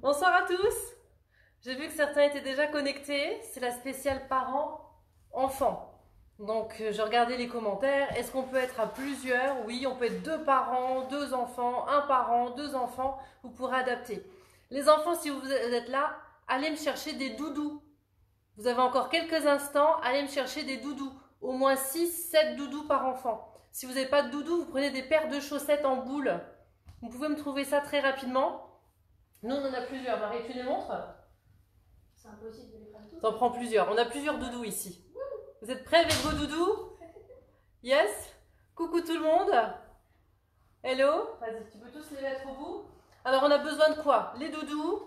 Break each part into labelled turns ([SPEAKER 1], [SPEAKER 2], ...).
[SPEAKER 1] Bonsoir à tous. J'ai vu que certains étaient déjà connectés. C'est la spéciale parents-enfants. Donc, je regardais les commentaires. Est-ce qu'on peut être à plusieurs? Oui, on peut être deux parents, deux enfants, un parent, deux enfants. Vous pourrez adapter. Les enfants, si vous êtes là, allez me chercher des doudous. Vous avez encore quelques instants. Allez me chercher des doudous. Au moins 6, 7 doudous par enfant. Si vous n'avez pas de doudous, vous prenez des paires de chaussettes en boule. Vous pouvez me trouver ça très rapidement. Nous, on en a plusieurs. Marie, tu les montres?
[SPEAKER 2] C'est impossible de les prendre tous.
[SPEAKER 1] T'en prends plusieurs. On a plusieurs doudous ici. Vous êtes prêts avec vos doudous? Yes? Coucou tout le monde. Hello. Vas-y, tu peux tous les mettre au bout. Alors, on a besoin de quoi? Les doudous,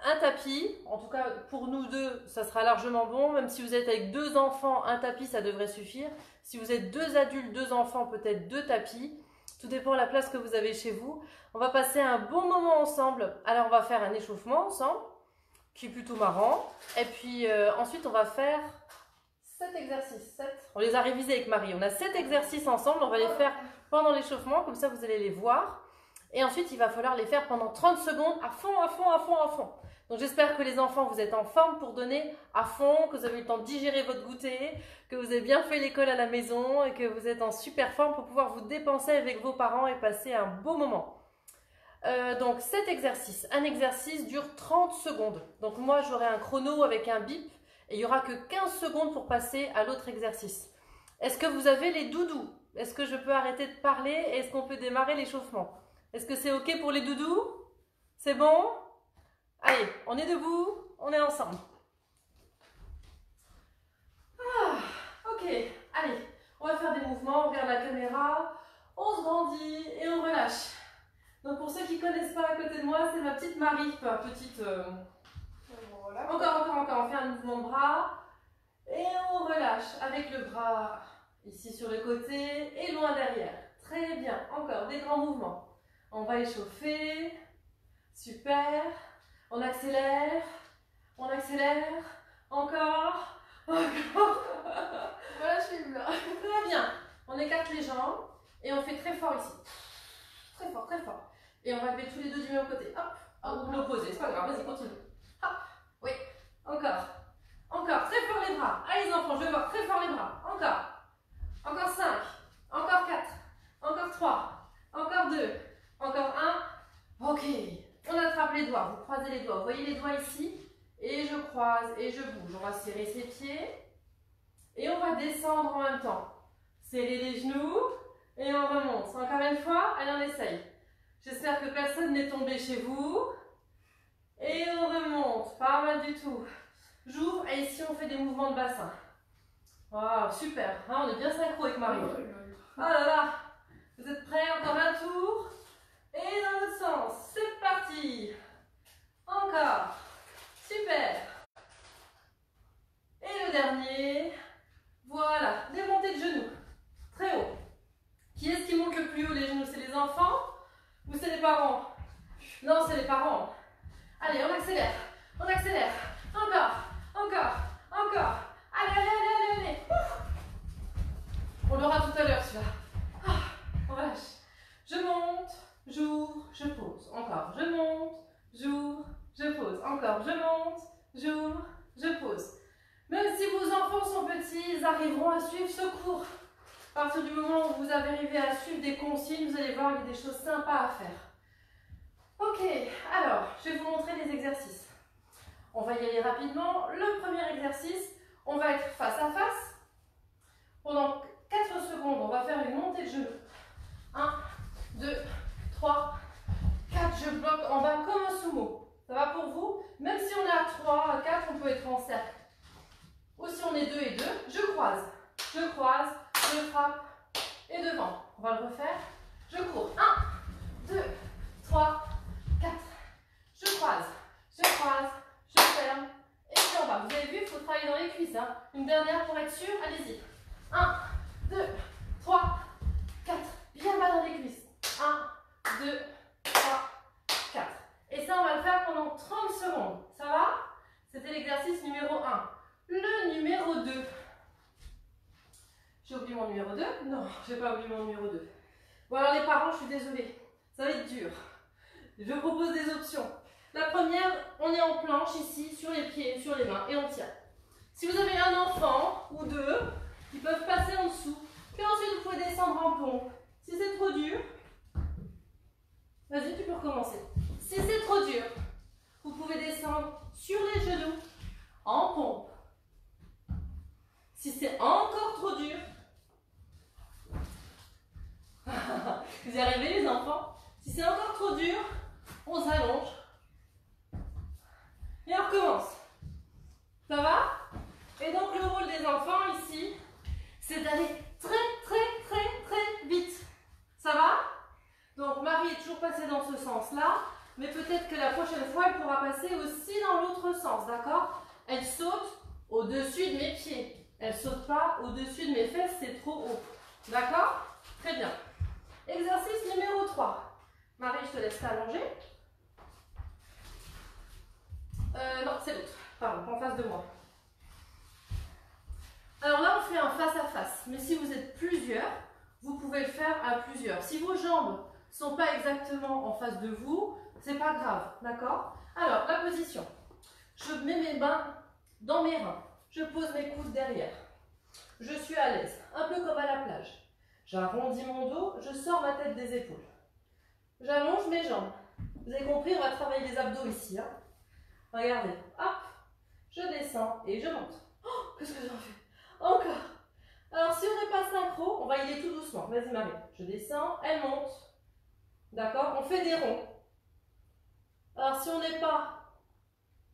[SPEAKER 1] un tapis. En tout cas, pour nous deux, ça sera largement bon. Même si vous êtes avec deux enfants, un tapis, ça devrait suffire. Si vous êtes deux adultes, deux enfants, peut-être deux tapis. Tout dépend de la place que vous avez chez vous. On va passer un bon moment ensemble. Alors, on va faire un échauffement ensemble, qui est plutôt marrant. Et puis, ensuite, on va faire 7 exercices. 7. On les a révisés avec Marie. On a 7 exercices ensemble. On va les faire pendant l'échauffement. Comme ça, vous allez les voir. Et ensuite, il va falloir les faire pendant 30 secondes à fond, à fond, à fond, à fond. Donc, j'espère que les enfants, vous êtes en forme pour donner à fond, que vous avez eu le temps de digérer votre goûter, que vous avez bien fait l'école à la maison et que vous êtes en super forme pour pouvoir vous dépenser avec vos parents et passer un beau moment. Donc, cet exercice. Un exercice dure 30 secondes. Donc, moi, j'aurai un chrono avec un bip et il n'y aura que 15 secondes pour passer à l'autre exercice. Est-ce que vous avez les doudous? Est-ce que je peux arrêter de parler? Est-ce qu'on peut démarrer l'échauffement? Est-ce que c'est OK pour les doudous? C'est bon? Allez, on est debout, on est ensemble. OK, allez, on va faire des mouvements, on regarde la caméra, on se grandit et on relâche. Donc pour ceux qui ne connaissent pas à côté de moi, c'est ma petite Marie, enfin petite... Voilà. Encore, on fait un mouvement de bras et on relâche avec le bras ici sur le côté et loin derrière. Très bien, encore des grands mouvements. On va échauffer, super, on accélère, encore.
[SPEAKER 2] Voilà, je filme là.
[SPEAKER 1] Très bien, on écarte les jambes et on fait très fort ici. Très fort, très fort. Et on va lever tous les deux du même côté. Hop, l'opposé, c'est pas grave, vas-y, continue. Hop, oui, encore. Encore, très fort les bras. Allez les enfants, je veux voir très fort les bras. Encore 5, encore 4, encore 3, encore 2, encore 1. Ok, on attrape les doigts, vous croisez les doigts. Vous voyez les doigts ici? Et je croise et je bouge. On va serrer ses pieds. Et on va descendre en même temps. Serrer les genoux et on remonte. Encore une fois, allez on essaye. J'espère que personne n'est tombé chez vous. Et on remonte, pas mal du tout. J'ouvre et ici on fait des mouvements de bassin. Wow, super, hein, on est bien synchro avec Marie. Oh là là, vous êtes prêts? Encore un tour. Et dans l'autre sens, c'est parti. Encore, super. Et le dernier, voilà, des montées de genoux, très haut. Qui est-ce qui monte le plus haut les genoux? C'est les enfants ou c'est les parents? Non, c'est les parents. Allez, on accélère, encore. Allez. On l'aura tout à l'heure celui-là. On relâche. Je monte, j'ouvre, je pose. Encore, je monte, j'ouvre, je pose. Encore, je monte, j'ouvre, je pose. Même si vos enfants sont petits, ils arriveront à suivre ce cours. À partir du moment où vous avez arrivé à suivre des consignes, vous allez voir qu'il y a des choses sympas à faire. Ok, alors, je vais vous montrer les exercices. On va y aller rapidement. Le premier exercice, on va être face à face. Pendant 4 secondes, on va faire une montée de genoux. 1, 2, 3, 4. Je bloque en bas comme un sumo. Ça va pour vous? Même si on est à 3, à 4, on peut être en cercle. Ou si on est 2 et 2, je croise, je frappe et devant. On va le refaire. Je cours. 1, 2, 3, 4. Je croise, je ferme et puis en bas. Vous avez vu, il faut travailler dans les cuisses. Hein. Une dernière pour être sûr, allez-y. 1, 2, 3, 4. Bien bas dans les cuisses. 1, 2, 3, 4. Et ça, on va le faire pendant 30 secondes. Ça va? C'était l'exercice numéro 1. Le numéro 2. J'ai oublié mon numéro 2? Non, j'ai pas oublié mon numéro 2. Bon alors les parents, je suis désolée. Ça va être dur. Je propose des options. La première, on est en planche ici, sur les pieds, sur les mains, et on tient. Si vous avez un enfant ou deux, ils peuvent passer en dessous. Puis ensuite, vous pouvez descendre en pompe. Si c'est trop dur, vas-y, tu peux recommencer. Si c'est trop dur, vous pouvez descendre sur les genoux, en pompe. Si c'est encore trop dur, vous y arrivez les enfants? Si c'est encore trop dur, on s'allonge. Et on recommence. Ça va? Et donc le rôle des enfants ici, c'est d'aller très vite. Ça va? Donc Marie est toujours passée dans ce sens-là, mais peut-être que la prochaine fois, elle pourra passer aussi dans l'autre sens, d'accord? Elle saute au-dessus de mes pieds. Elle ne saute pas au-dessus de mes fesses, c'est trop haut. D'accord? Très bien. Exercice numéro 3. Marie, je te laisse t'allonger. Non, c'est l'autre. Pardon, en face de moi. Alors là, on fait un face à face. Mais si vous êtes plusieurs, vous pouvez le faire à plusieurs. Si vos jambes ne sont pas exactement en face de vous, c'est pas grave, d'accord? Alors, la position. Je mets mes mains dans mes reins. Je pose mes coudes derrière. Je suis à l'aise, un peu comme à la plage. J'arrondis mon dos, je sors ma tête des épaules. J'allonge mes jambes. Vous avez compris, on va travailler les abdos ici. Hein. Regardez, hop, je descends et je monte. Oh, qu'est-ce que j'en fais? Encore. Alors, si on n'est pas synchro, on va y aller tout doucement. Vas-y, Marie. Je descends, elle monte. D'accord? On fait des ronds. Alors, si on n'est pas,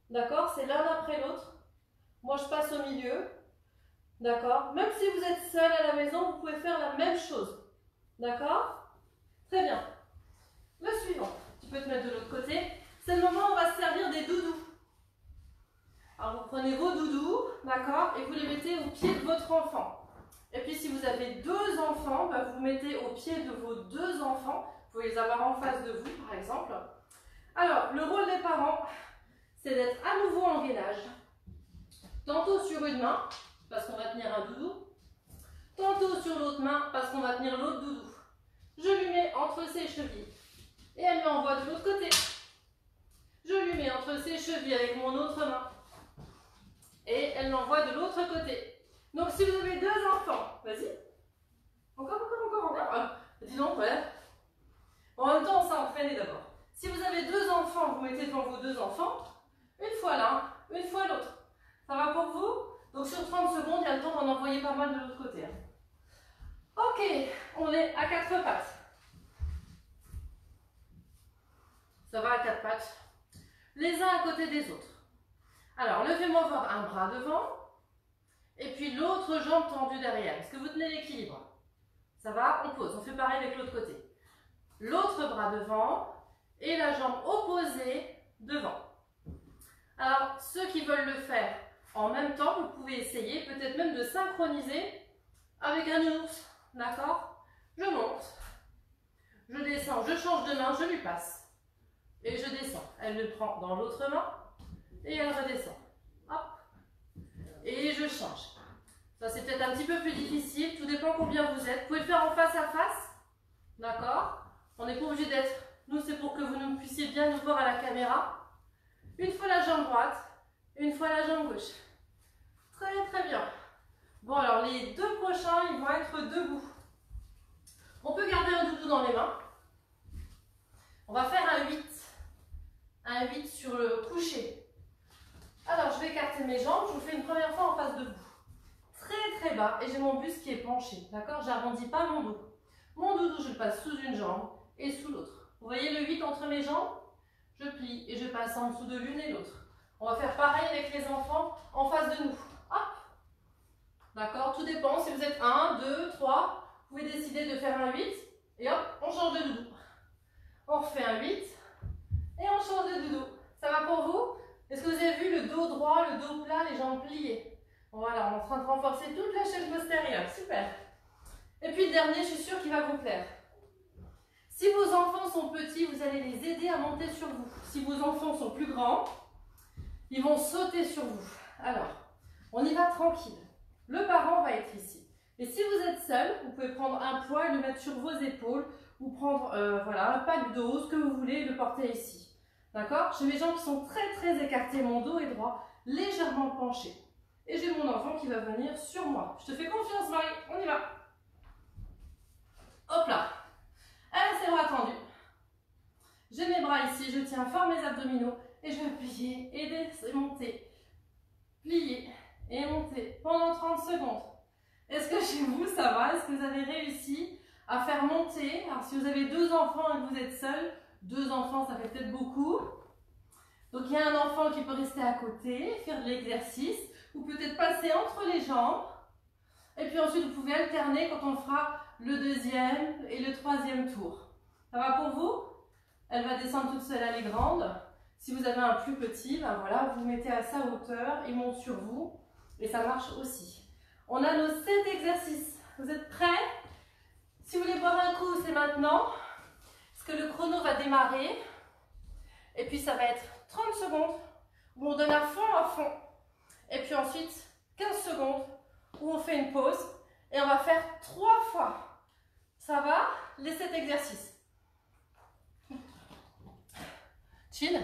[SPEAKER 1] d'accord, c'est l'un après l'autre. Moi, je passe au milieu. D'accord? Même si vous êtes seul à la maison, vous pouvez faire la même chose. D'accord? Très bien. Le suivant. Tu peux te mettre de l'autre côté. C'est le moment où on va se servir des doudous. Alors, vous prenez vos doudous, d'accord, et vous les mettez au pied de votre enfant. Et puis, si vous avez deux enfants, bah, vous mettez au pied de vos deux enfants. Vous pouvez les avoir en face de vous, par exemple. Alors, le rôle des parents, c'est d'être à nouveau en gainage. Tantôt sur une main, parce qu'on va tenir un doudou. Tantôt sur l'autre main, parce qu'on va tenir l'autre doudou. Je lui mets entre ses chevilles. Et elle m'envoie de l'autre côté. Je lui mets entre ses chevilles avec mon autre main. Et elle m'envoie de l'autre côté. Donc si vous avez deux enfants, vas-y. Encore. Dis donc, ouais. En même temps, on s'est entraîné d'abord. Si vous avez deux enfants, vous mettez devant vos deux enfants. Une fois l'un, une fois l'autre. Ça va pour vous? Donc sur 30 secondes, il y a le temps d'en envoyer pas mal de l'autre côté. Hein. Ok, on est à quatre pattes. Ça va à quatre pattes. Les uns à côté des autres. Alors, levez-moi voir un bras devant. Et puis l'autre jambe tendue derrière. Est-ce que vous tenez l'équilibre? Ça va? On pose. On fait pareil avec l'autre côté. L'autre bras devant. Et la jambe opposée devant. Alors, ceux qui veulent le faire en même temps, vous pouvez essayer, peut-être même de synchroniser avec un ours. D'accord? Je monte. Je descends. Je change de main. Je lui passe. Et je descends. Elle le prend dans l'autre main. Et elle redescend. Hop. Et je change. Ça, c'est peut-être un petit peu plus difficile. Tout dépend combien vous êtes. Vous pouvez le faire en face à face. D'accord? On n'est pas obligé d'être... Nous, c'est pour que vous puissiez bien nous voir à la caméra. Une fois la jambe droite. Une fois la jambe gauche. Très bien. Bon, alors les deux prochains, ils vont être debout. On peut garder un doudou dans les mains. On va faire un 8. Un 8 sur le coucher. Alors, je vais écarter mes jambes. Je vous fais une première fois en face de vous. Très bas. Et j'ai mon buste qui est penché. D'accord? J'arrondis pas mon dos. Mon doudou, je le passe sous une jambe et sous l'autre. Vous voyez le 8 entre mes jambes? Je plie et je passe en dessous de l'une et l'autre. On va faire pareil avec les enfants en face de nous. Hop! D'accord? Tout dépend. Si vous êtes 1, 2, 3, vous pouvez décider de faire un 8. Et hop, on change de doudou. On refait un 8. Et on change de doudou. Ça va pour vous? Est-ce que vous avez vu le dos droit, le dos plat, les jambes pliées? Voilà, on est en train de renforcer toute la chaîne postérieure. Super. Et puis le dernier, je suis sûre qu'il va vous plaire. Si vos enfants sont petits, vous allez les aider à monter sur vous. Si vos enfants sont plus grands, ils vont sauter sur vous. Alors, on y va tranquille. Le parent va être ici. Et si vous êtes seul, vous pouvez prendre un poids et le mettre sur vos épaules ou prendre voilà, un pack de haut, ce que vous voulez, le porter ici. D'accord? J'ai mes jambes qui sont très écartées, mon dos est droit, légèrement penché. Et j'ai mon enfant qui va venir sur moi. Je te fais confiance, Marie, on y va. Hop là. Elle a ses bras tendus. J'ai mes bras ici, je tiens fort mes abdominaux et je vais plier et monter. Plier et monter pendant 30 secondes. Est-ce que chez vous ça va? Est-ce que vous avez réussi à faire monter? Alors si vous avez 2 enfants et que vous êtes seul, 2 enfants ça fait peut-être beaucoup. Donc il y a un enfant qui peut rester à côté, faire de l'exercice, ou peut-être passer entre les jambes. Et puis ensuite vous pouvez alterner quand on fera le 2e et le 3e tour. Ça va pour vous? Elle va descendre toute seule, elle est grande. Si vous avez un plus petit, ben voilà, vous mettez à sa hauteur, il monte sur vous et ça marche aussi. On a nos 7 exercices. Vous êtes prêts? Si vous voulez boire un coup, c'est maintenant. Parce que le chrono va démarrer. Et puis ça va être 30 secondes où on donne à fond. Et puis ensuite, 15 secondes où on fait une pause. Et on va faire 3 fois. Ça va? Les 7 exercices. Chill.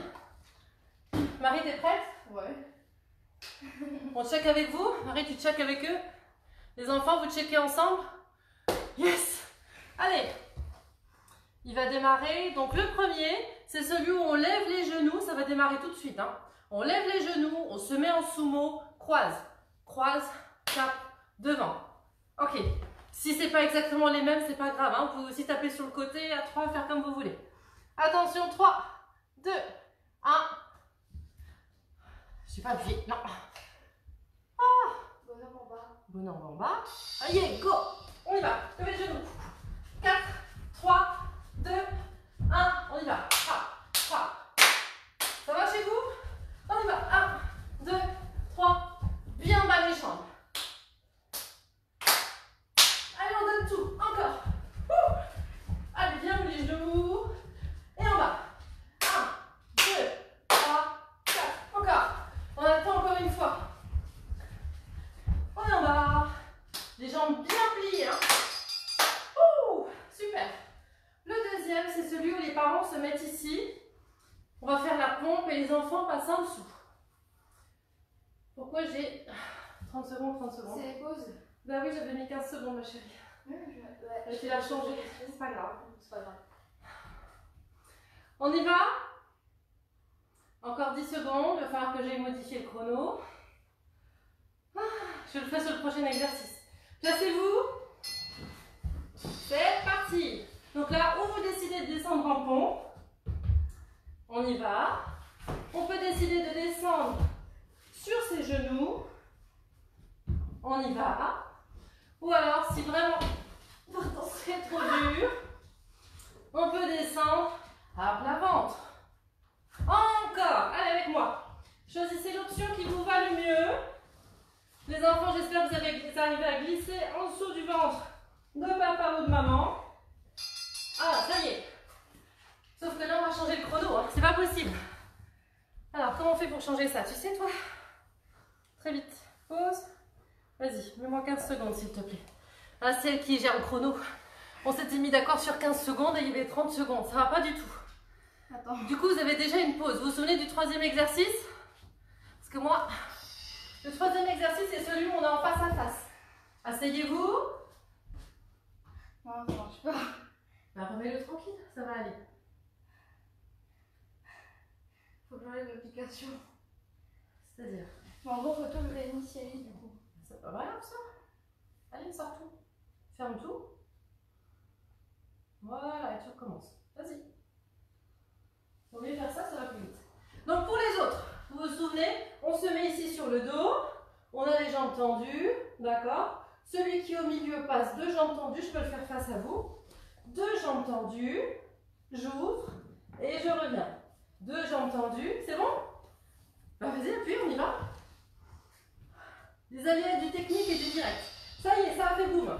[SPEAKER 1] Marie, t'es prête?
[SPEAKER 2] Ouais.
[SPEAKER 1] On check avec vous? Marie, tu check avec eux? Les enfants, vous checkez ensemble? Yes! Allez! Il va démarrer. Donc le premier, c'est celui où on lève les genoux. Ça va démarrer tout de suite. Hein. On lève les genoux, on se met en sumo, croise, tape, devant. Ok. Si c'est pas exactement les mêmes, c'est pas grave. Hein. Vous pouvez aussi taper sur le côté, à 3, faire comme vous voulez. Attention, 3, 2, 1. Je suis pas appuyée, non. Ah.
[SPEAKER 2] Bonhomme en bas.
[SPEAKER 1] Bonhomme en bas. Allez, go. On y va. Levez les genoux. 4, 3, 2, 1. On y va. Ça va chez vous? On y va. 1, 2, 3. Bien bas les jambes. Allez, on donne tout. Encore. Allez, bien les genoux. Et en bas. 1, 2, 3, 4. Encore. On attend encore une fois. On est en bas. Les jambes bien pliées. Hein. Super. Le deuxième, c'est celui où les parents se mettent ici. On va faire la pompe et les enfants passent en dessous. Pourquoi j'ai 30 secondes?
[SPEAKER 2] C'est les pauses.
[SPEAKER 1] Bah oui, j'avais mis 15 secondes, ma chérie.
[SPEAKER 2] Ouais,
[SPEAKER 1] Tu l'as changé. C'est pas grave.
[SPEAKER 2] C'est pas grave.
[SPEAKER 1] On y va? Encore 10 secondes. Il va falloir que j'aille modifier le chrono. Je le fais sur le prochain exercice. Placez-vous. C'est parti. Donc là, où vous décidez de descendre en pompe, on y va. On peut décider de descendre sur ses genoux. On y va. Ou alors, si vraiment c'est trop dur, on peut descendre à plat ventre. Encore. Allez avec moi. Choisissez l'option qui vous va le mieux. Les enfants, j'espère que vous allez arriver à glisser en dessous du ventre de papa ou de maman. Ah, ça y est. Sauf que là, on va changer le chrono. Hein. C'est pas possible. Alors, comment on fait pour changer ça? Tu sais, toi? Très vite. Pause. Vas-y, mets-moi 15 secondes, s'il te plaît. Ah, c'est elle qui gère le chrono. On s'était mis d'accord sur 15 secondes et il y avait 30 secondes. Ça va pas du tout.
[SPEAKER 2] Attends.
[SPEAKER 1] Du coup, vous avez déjà une pause. Vous vous souvenez du troisième exercice? Parce que moi, le troisième exercice, c'est celui où on est en face à face. Asseyez-vous.
[SPEAKER 2] Non, ça marche pas.
[SPEAKER 1] Bah, remets-le tranquille, ça va aller.
[SPEAKER 2] Faut que j'enlève l'application.
[SPEAKER 1] C'est-à-dire?
[SPEAKER 2] Mais en gros, faut tout le réinitialiser du coup.
[SPEAKER 1] C'est pas grave ça. Allez, sors tout. Ferme tout. Voilà, et tu recommences. Vas-y. Pour mieux faire ça, ça va plus vite. Donc pour les autres, vous vous souvenez, on se met ici sur le dos. On a les jambes tendues. D'accord? Celui qui est au milieu passe 2 jambes tendues. Je peux le faire face à vous. 2 jambes tendues. J'ouvre et je reviens. 2 jambes tendues. C'est bon? Bah vas-y, appuie, on y va. Des alliés du technique et du direct. Ça y est, ça a fait boum.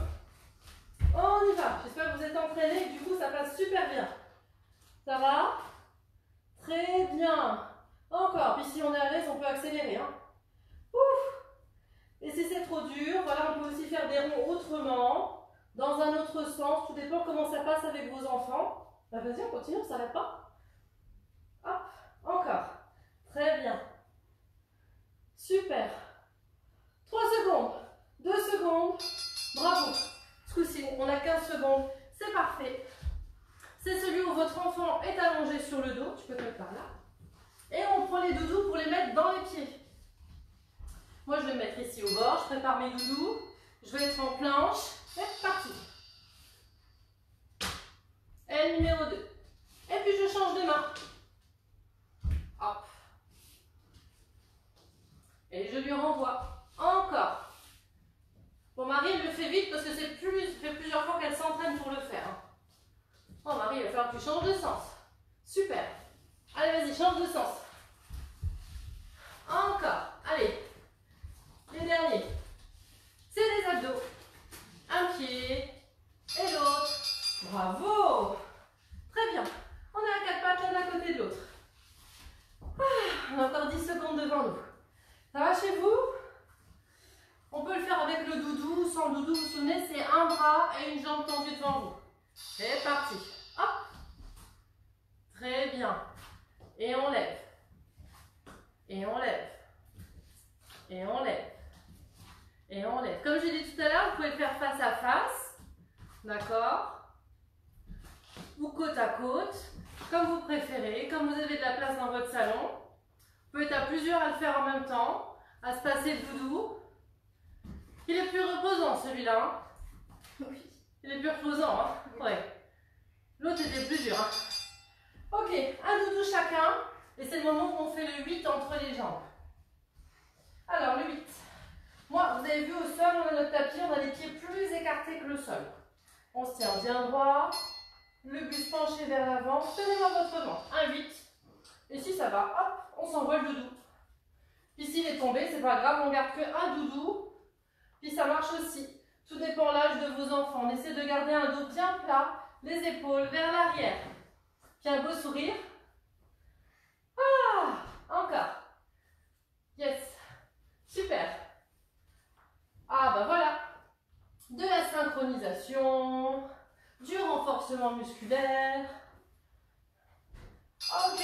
[SPEAKER 1] On y va. J'espère que vous êtes entraînés et que du coup ça passe super bien. Ça va? Très bien. Encore. Puis si on est à l'aise, on peut accélérer. Hein. Ouf. Et si c'est trop dur, voilà, on peut aussi faire des ronds autrement. dans un autre sens. Tout dépend comment ça passe avec vos enfants. Bah, vas-y, on continue, on ne s'arrête pas. Hop, encore. Très bien. Super. 3 secondes. 2 secondes. Bravo. Ce coup-ci, on a 15 secondes. C'est parfait. C'est celui où votre enfant est allongé sur le dos. Tu peux te mettre par là. Et on prend les doudous pour les mettre dans les pieds. Moi, je vais me mettre ici au bord. Je prépare mes doudous. Je vais être en planche. C'est parti. Et numéro 2. Et puis, je change de main. Hop. Et je lui renvoie. Encore. Bon, Marie, elle le fait vite parce que ça fait plusieurs fois qu'elle s'entraîne pour le faire. Oh, Marie, il va falloir que tu changes de sens. Super. Allez, vas-y, change de sens. Encore. Allez. Les derniers. C'est les abdos. Un pied et l'autre. Bravo. Très bien. On est à 4 pattes l'un à côté de l'autre. On a encore 10 secondes devant nous. Ça va chez vous? On peut le faire avec le doudou ou sans le doudou. Vous vous souvenez, c'est un bras et une jambe tendue devant vous. C'est parti. Hop. Très bien. Et on lève. Et on lève. Et on lève. Et on lève. Comme j'ai dit tout à l'heure, vous pouvez le faire face à face. D'accord? Ou côte à côte. Comme vous préférez. Comme vous avez de la place dans votre salon. Vous pouvez être à plusieurs à le faire en même temps. À se passer le doudou. Il est plus reposant celui-là.
[SPEAKER 2] Oui.
[SPEAKER 1] Il est plus reposant, hein? Ouais. L'autre était plus dur, hein? Ok, un doudou chacun. Et c'est le moment où on fait le 8 entre les jambes. Alors, le 8. Moi, vous avez vu au sol, on a notre tapis, on a les pieds plus écartés que le sol. On se tient bien droit. Le buste penché vers l'avant. Tenez-moi votre main. Un 8. Et si ça va, hop, on s'envoie le doudou. Puis s'il est tombé, c'est pas grave, on garde que un doudou. Puis ça marche aussi. Tout dépend de l'âge de vos enfants. On essaie de garder un dos bien plat, les épaules vers l'arrière. Puis un beau sourire. Ah, encore. Yes. Super. Ah bah voilà. De la synchronisation, du renforcement musculaire. Ok.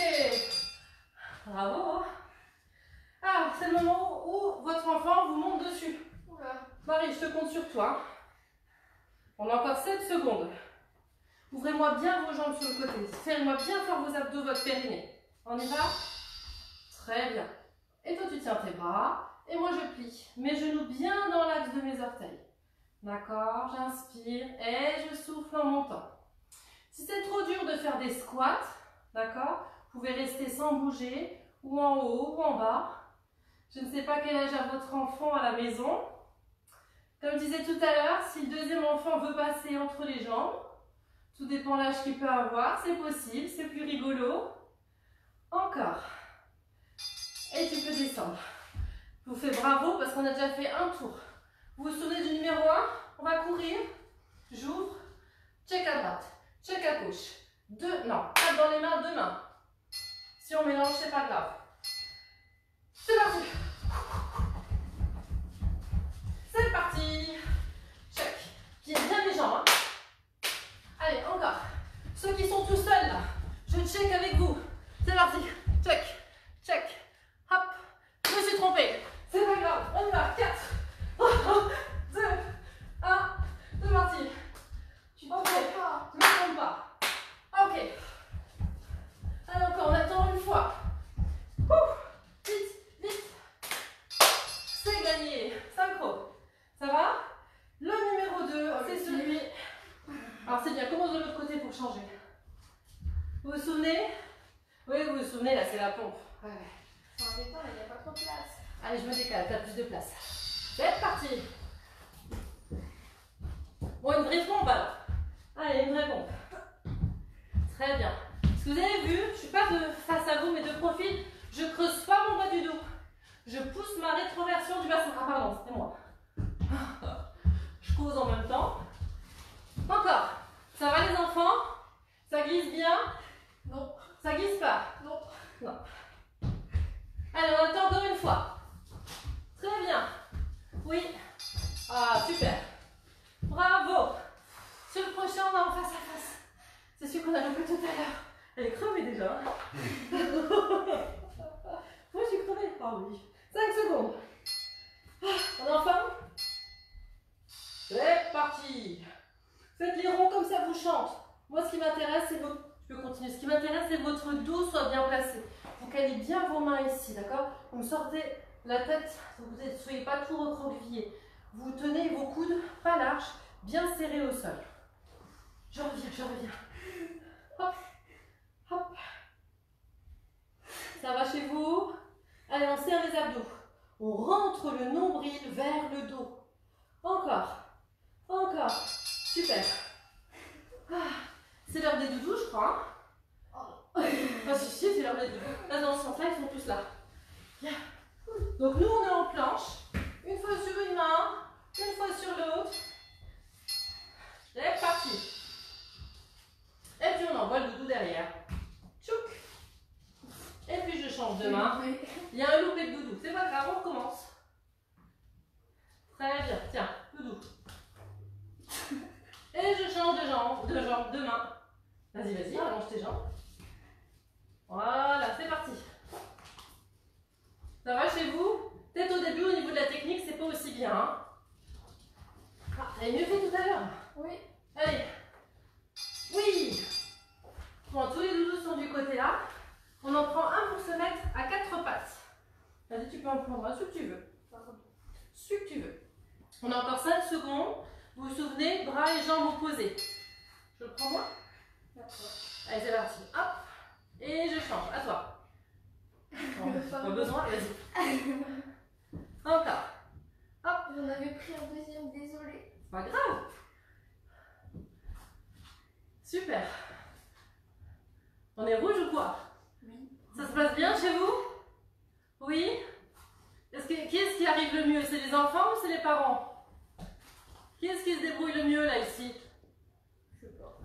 [SPEAKER 1] Bravo. Ah, c'est le moment où votre enfant vous monte dessus.
[SPEAKER 2] Oula.
[SPEAKER 1] Marie, je te compte sur toi. On a encore 7 secondes. Ouvrez-moi bien vos jambes sur le côté. Serrez-moi bien fort vos abdos, votre périnée. On y va? Très bien. Et toi, tu tiens tes bras. Et moi, je plie mes genoux bien dans l'axe de mes orteils. D'accord? J'inspire et je souffle en montant. Si c'est trop dur de faire des squats, d'accord? Vous pouvez rester sans bouger, ou en haut, ou en bas. Je ne sais pas quel âge a votre enfant à la maison. Comme je disais tout à l'heure, si le deuxième enfant veut passer entre les jambes, tout dépend de l'âge qu'il peut avoir, c'est possible, c'est plus rigolo. Encore. Et tu peux descendre. Je vous fais bravo parce qu'on a déjà fait un tour. Vous vous souvenez du numéro 1? On va courir. J'ouvre. Check à droite. Check à gauche. 2, non, tape dans les mains, 2 mains. Si on mélange, c'est pas grave. C'est parti. C'est parti. Check. Pieds bien les jambes. Hein. Allez, encore. Ceux qui sont tout seuls là, je check avec vous. C'est parti. Check. Check. Hop. Je me suis trompée. C'est pas grave. On y va. 4, 3, 2, 1. C'est parti.
[SPEAKER 2] Tu te trompes pas.
[SPEAKER 1] Ne me trompe pas. Ok. Allez, encore. On attend une fois. Vite, vite. C'est gagné. Synchro. Ça va? Le numéro 2, c'est celui. Alors, c'est bien. Commence de l'autre côté pour changer. Vous vous souvenez? Oui, vous vous souvenez, là, c'est la pompe. Ouais.
[SPEAKER 2] C'est embêtant, il n'y a pas trop de place.
[SPEAKER 1] Allez, je me décale, t'as plus de place. C'est parti. Bon, une vraie pompe alors. Allez, une vraie pompe. Très bien. Ce que vous avez vu, je ne suis pas de face à vous, mais de profil. Je creuse pas mon bas du dos. Je pousse ma rétroversion du bassin. Ah pardon, c'était moi. Je cause en même temps. Encore. Ça va les enfants? Ça glisse bien?
[SPEAKER 2] Non.
[SPEAKER 1] Ça glisse pas?
[SPEAKER 2] Non.
[SPEAKER 1] Non. Allez, on attend encore une fois. Très bien. Oui. Ah, super. Bravo. prochain, on est en face à face. C'est celui qu'on a loupé tout à l'heure. Elle est crevée déjà. Moi, je suis crevée. Ah oui. 5 secondes. On est en forme? C'est parti. Faites les ronds comme ça vous chante. Moi, ce qui m'intéresse, c'est votre... Je peux continuer. Ce qui m'intéresse, c'est que votre dos soit bien placé. Vous calez bien vos mains ici, d'accord? Vous me sortez la tête, vous ne soyez pas tout recroquevillé. Vous tenez vos coudes pas larges, bien serrés au sol. Je reviens, je reviens. Hop, hop. Ça va chez vous? Allez, on serre les abdos. On rentre le nombril vers le dos. Encore, encore. Super. Ah, c'est l'heure des doudous, je crois. Hein? Ah, si, si, c'est l'heure des doudous. Là, dans ce sens-là, ils sont tous là. Bien. Donc, nous, on est en planche. Une fois sur une main, une fois sur l'autre. C'est parti. Et puis, on envoie le doudou derrière. Tchouk. Et puis, je change de main. Il y a un loupé de doudou. C'est pas grave, on recommence. Très bien. Tiens, doudou. Et je change de main. Vas-y, vas-y, allonge tes jambes. Voilà, c'est parti. Ça va chez vous? Peut-être au début, au niveau de la technique, c'est pas aussi bien. Hein? Ah, t'avais mieux fait tout à l'heure.
[SPEAKER 2] Oui.
[SPEAKER 1] Allez. Oui. Bon, tous les doudous sont du côté là. On en prend un pour se mettre à 4 pattes. Vas-y, tu peux en prendre un, celui que tu veux. Celui que tu veux. On a encore 5 secondes. Vous vous souvenez, bras et jambes opposés. Je le prends moi?
[SPEAKER 2] D'accord.
[SPEAKER 1] Allez, c'est parti. Hop. Et je change. À toi. Bon, pas besoin, vas-y. Encore. Hop.
[SPEAKER 2] J'en avais pris un deuxième, désolée.
[SPEAKER 1] Pas grave. Super. On est rouge ou quoi?
[SPEAKER 2] Oui.
[SPEAKER 1] Ça se passe bien chez vous? Oui? Qui est-ce qui arrive le mieux? C'est les enfants ou c'est les parents? Qui est-ce qui se débrouille le mieux là ici?
[SPEAKER 2] Je sais pas.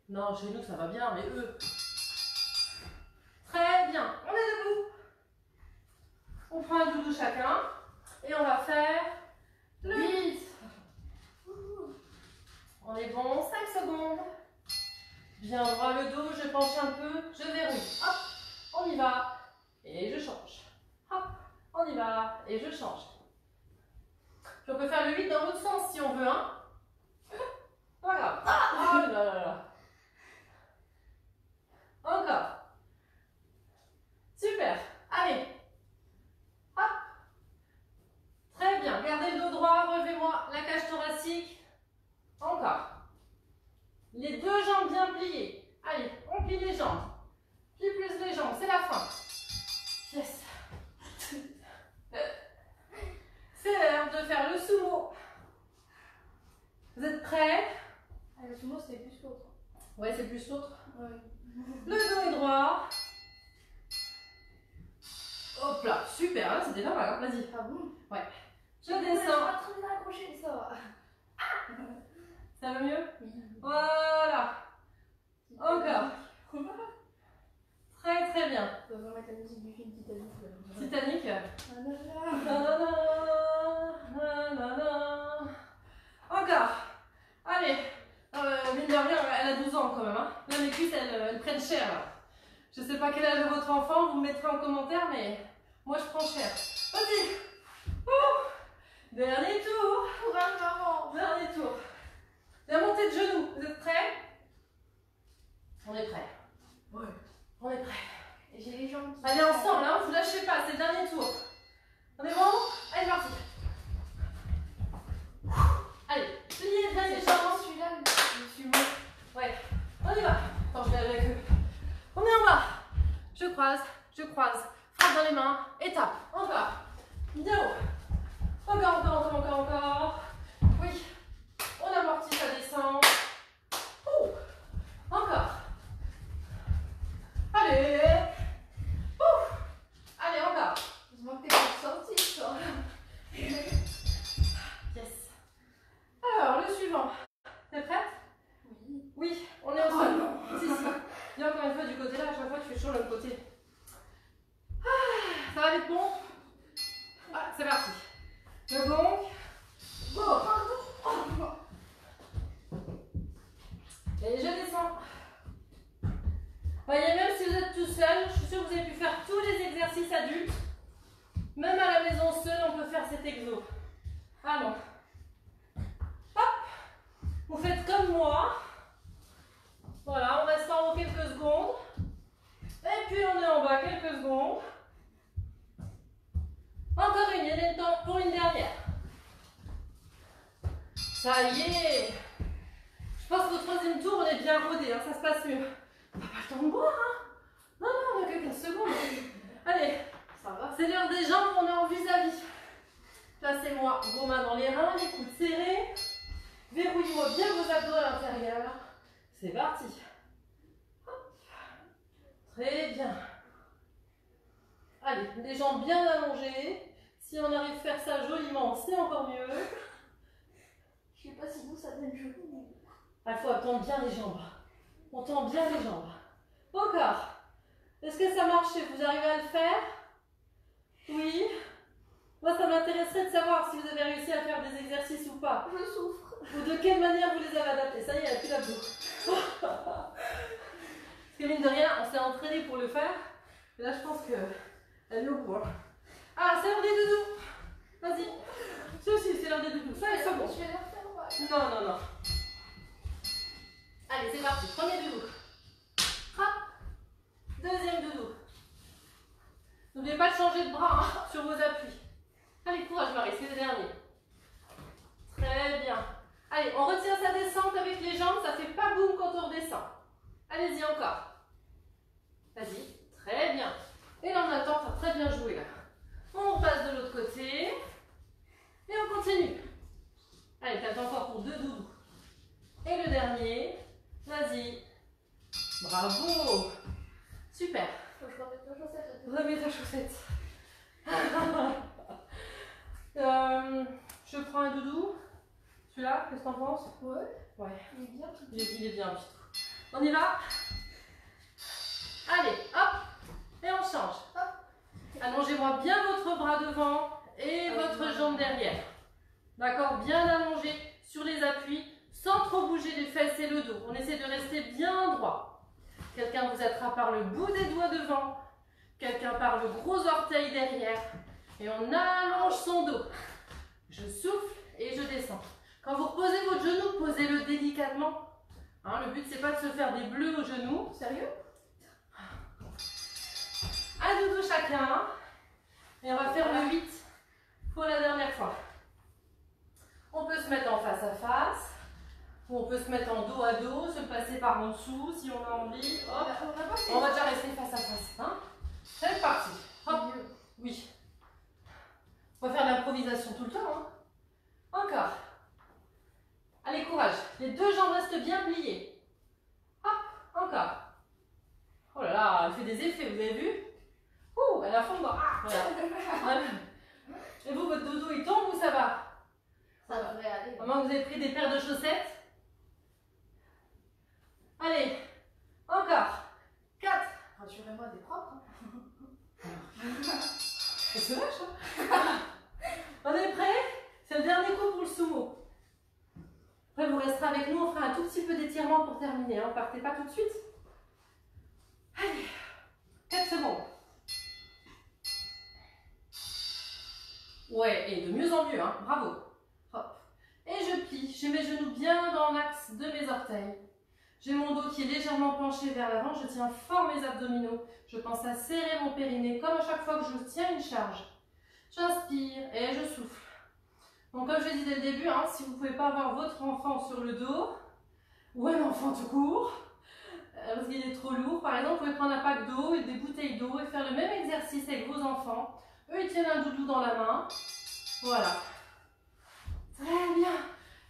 [SPEAKER 1] Non, chez nous ça va bien, mais eux. Très bien. On est debout. On prend un doudou chacun. Et on va faire le 8. On est bon. 5 secondes. Bien droit le dos, je penche un peu, je verrouille. Hop, on y va. Et je change. Hop, on y va. Et je change. Puis on peut faire le 8 dans l'autre sens si on veut, hein. Pas grave. Oh là là là. Encore. Super. Allez. Hop. Très bien. Gardez le dos droit. Relevez-moi la cage thoracique. Encore. Les deux jambes bien pliées. Allez, on plie les jambes. Plie plus les jambes. C'est la fin. Yes. C'est l'heure de faire le sumo. Vous êtes prêts?
[SPEAKER 2] Ah, le sumo, c'est plus l'autre.
[SPEAKER 1] Ouais, c'est plus l'autre.
[SPEAKER 2] Ouais.
[SPEAKER 1] Le dos est droit. Hop là, super, là c'était pas mal, hein. Vas-y.
[SPEAKER 2] Ah bon?
[SPEAKER 1] Ouais. Je
[SPEAKER 2] Je
[SPEAKER 1] descends.
[SPEAKER 2] pas trop bien accroché, mais ça va.
[SPEAKER 1] Ça va mieux?
[SPEAKER 2] Oui.
[SPEAKER 1] Voilà. Encore. Très très bien.
[SPEAKER 2] On va mettre la musique du film Titanic.
[SPEAKER 1] Titanic.
[SPEAKER 2] Nanana.
[SPEAKER 1] Nanana, nanana. Encore. Allez. Mine de rien, elle a 12 ans quand même. Hein. Là, mes cuisses, elles prennent cher. Là. Je sais pas quel âge est votre enfant, vous me mettrez en commentaire, mais moi je prends cher. Vas-y. Dernier tour.
[SPEAKER 2] Courage, maman.
[SPEAKER 1] Dernier tour. La montée de genoux. Vous êtes prêts? On est prêts.
[SPEAKER 2] Ouais.
[SPEAKER 1] On est prêts.
[SPEAKER 2] Et j'ai les jambes qui...
[SPEAKER 1] Allez ensemble, hein, vous lâchez pas, c'est le dernier tour. On est bon? Allez, c'est parti. Allez, pliez bien les jambes.
[SPEAKER 2] Celui-là, je suis mort.
[SPEAKER 1] Ouais, on y va. Attends, je vais avec eux. On est en bas. Je croise, frappe dans les mains, et tape. Encore. Bien haut. Encore. Oui. On amortit, ça descend. Ouh. Encore. Allez. Ouh. Allez, encore.
[SPEAKER 2] Heureusement que t'es pas sortie, toi.
[SPEAKER 1] Yes. Alors, le suivant. T'es prête?
[SPEAKER 2] Oui.
[SPEAKER 1] Oui, on est ensemble. Si. Viens encore une fois du côté là, à chaque fois tu fais toujours le côté. Ça va vite bon? Ah, c'est parti. Le gong. Go. Et je descends. Voyez, même si vous êtes tout seul, je suis sûre que vous avez pu faire tous les exercices adultes. Même à la maison seule, on peut faire cet exo. Allons. Hop. Vous faites comme moi. Voilà, on reste en haut quelques secondes. Et puis on est en bas quelques secondes. Encore une, il y a le temps pour une dernière. Ça y est. Je pense qu'au troisième tour, on est bien rodé, hein, ça se passe mieux. On n'a pas le temps de boire, hein. Non, non, on a que 15 secondes. Allez,
[SPEAKER 2] Ça va.
[SPEAKER 1] c'est l'heure des jambes, on est en vis-à-vis. Placez-moi vos mains dans les reins, les coudes serrés. Verrouillez-moi bien vos abdos à l'intérieur. C'est parti. Hop. Très bien. Allez, les jambes bien allongées. Si on arrive à faire ça joliment, c'est encore mieux.
[SPEAKER 2] Je sais pas si vous ça donne joli.
[SPEAKER 1] Il faut attendre bien les jambes. On tend bien les jambes. Encore. Est-ce que ça marche chez vous? Vous arrivez à le faire? Oui. Moi, ça m'intéresserait de savoir si vous avez réussi à faire des exercices ou pas.
[SPEAKER 2] Je souffre.
[SPEAKER 1] Ou de quelle manière vous les avez adaptés. Ça y est, elle a plus d'abdos. Parce que mine de rien, on s'est entraîné pour le faire. Et là, je pense qu'elle est au bout. Hein. Ah, c'est l'heure des doudous. Vas-y. Si, si, c'est l'heure des doudous. Ça, c'est bon.
[SPEAKER 2] Je vais leur faire mal.
[SPEAKER 1] Non, non, non. Allez, c'est parti. Premier doudou. Hop. Deuxième doudou. N'oubliez pas de changer de bras hein, sur vos appuis. Allez, courage Marie, c'est le dernier. Très bien. Allez, on retient sa descente avec les jambes, ça fait pas boum quand on redescend. Allez-y encore. Vas-y, très bien. Et là on attend, ça a très bien joué là. On passe de l'autre côté. Et on continue. Allez, t'attends encore pour 2 doudous. Et le dernier. Vas-y. Bravo. Super.
[SPEAKER 2] Faut que je remette ma chaussette.
[SPEAKER 1] Remets ta chaussette. Je prends un doudou. Celui-là, qu'est-ce que t'en penses?
[SPEAKER 2] Ouais.
[SPEAKER 1] Ouais.
[SPEAKER 2] Il est bien.
[SPEAKER 1] Il est bien, Pitou. On y va? Allez, hop. Et on change. Hop. Allongez-moi bien votre bras devant et votre jambe derrière. D'accord? Bien allongé sur les appuis, sans trop bouger les fesses et le dos. On essaie de rester bien droit. Quelqu'un vous attrape par le bout des doigts devant. Quelqu'un par le gros orteil derrière. Et on allonge son dos. Je souffle et je descends. Quand vous reposez votre genou, posez-le délicatement. Hein, le but, c'est pas de se faire des bleus au genou.
[SPEAKER 2] Sérieux?
[SPEAKER 1] Un doudou chacun. Et on va faire le 8 pour la dernière fois. On peut se mettre en face à face. Ou on peut se mettre en dos à dos, se passer par en dessous si on a envie. Hop. On va déjà rester face à face. Hein. C'est parti. Hop. Oui. On va faire de l'improvisation tout le temps. Hein. Encore. Allez, courage. Les deux jambes restent bien pliées. Hop. Encore. Oh là là, elle fait des effets, vous avez vu? Ouh, elle a fond dedans. Ah, voilà. Et vous, votre doudou, il tombe ou ça va?
[SPEAKER 2] Ça devrait aller.
[SPEAKER 1] Maman, vous avez pris des paires de chaussettes? Allez, encore. 4.
[SPEAKER 2] Rassurez-moi, des propres.
[SPEAKER 1] C'est vache, hein? On est prêts? C'est le dernier coup pour le sumo. Après, vous resterez avec nous, on fera un tout petit peu d'étirement pour terminer. Hein. Partez pas tout de suite. Allez, 4 secondes. Ouais, et de mieux en mieux, hein. Bravo. Hop. Et je plie. J'ai mes genoux bien dans l'axe de mes orteils. J'ai mon dos qui est légèrement penché vers l'avant. Je tiens fort mes abdominaux. Je pense à serrer mon périnée comme à chaque fois que je tiens une charge. J'inspire et je souffle. Donc comme je l'ai dit dès le début, hein, si vous ne pouvez pas avoir votre enfant sur le dos, ou un enfant tout court, parce qu'il est trop lourd, par exemple, vous pouvez prendre un pack d'eau et des bouteilles d'eau et faire le même exercice avec vos enfants. Eux, ils tiennent un doudou dans la main. Voilà. Très bien.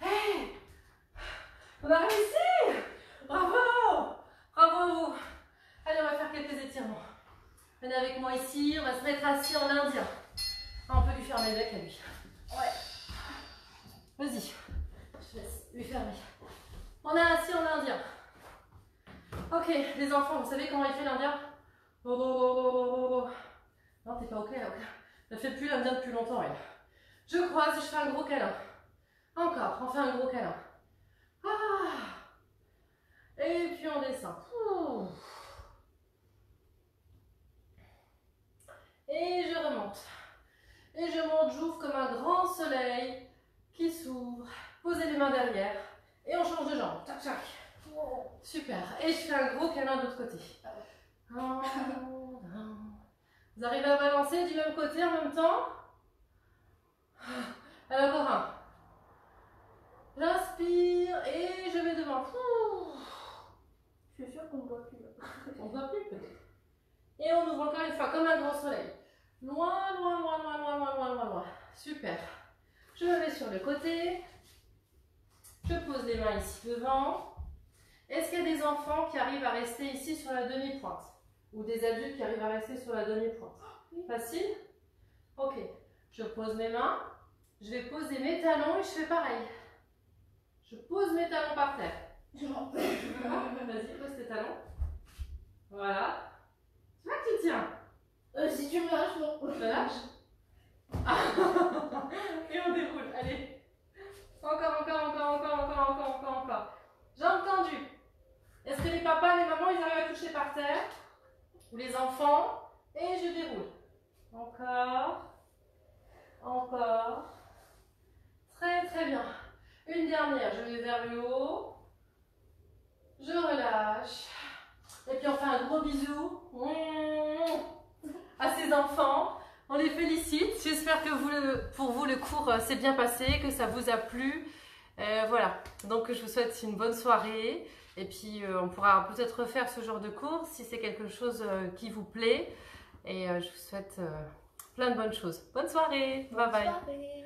[SPEAKER 1] Hey, on a réussi. Bravo. Bravo à vous. Allez, on va faire quelques étirements. Venez avec moi ici, on va se mettre assis en indien. Ah, on peut lui fermer le bec à lui.
[SPEAKER 2] Ouais.
[SPEAKER 1] Vas-y, je laisse lui fermer. On est assis en indien. Ok, les enfants, vous savez comment il fait l'indien? Oh, oh, oh, oh, oh. Non, t'es pas ok, là. Elle ne fait plus l'indien depuis longtemps, elle. Je croise et je fais un gros câlin. Encore, on fait un gros câlin. Ah. puis on descend. Ouh. Et je remonte. Et je monte, j'ouvre comme un grand soleil qui s'ouvre. Posez les mains derrière. Et on change de jambe. Tac, tac. Super. Et je fais un gros câlin de l'autre côté. Vous arrivez à balancer du même côté en même temps? Allez, encore un. J'inspire et je vais devant.
[SPEAKER 2] Je suis sûre qu'on ne voit plus.
[SPEAKER 1] On ne voit plus peut-être. Et on ouvre encore une fois comme un grand soleil. Loin, loin, loin, loin, loin, loin, loin, loin, loin. Super. Je me mets sur le côté. Je pose les mains ici devant. Est-ce qu'il y a des enfants qui arrivent à rester ici sur la demi-pointe? Ou des adultes qui arrivent à rester sur la demi-pointe? Facile? Ok. Je pose mes mains. Je vais poser mes talons et je fais pareil. Je pose mes talons par terre. Vas-y, pose tes talons. Voilà. Tu vois que tu tiens.
[SPEAKER 2] Si tu me lâches, non.
[SPEAKER 1] Je lâche. Et on déroule. Allez. Encore, encore, encore, encore, encore, encore, encore, encore. Jambes tendues. Est-ce que les papas, les mamans, ils arrivent à toucher par terre? Ou les enfants? Et je déroule. Encore. Encore. Très, très bien. Une dernière. Je vais vers le haut. Je relâche. Et puis on fait un gros bisou à ces enfants. On les félicite. J'espère que pour vous, le cours s'est bien passé, que ça vous a plu. Voilà. Donc je vous souhaite une bonne soirée. Et puis on pourra peut-être refaire ce genre de cours si c'est quelque chose qui vous plaît. Et je vous souhaite plein de bonnes choses. Bonne soirée. Bye bye.
[SPEAKER 2] Bonne soirée.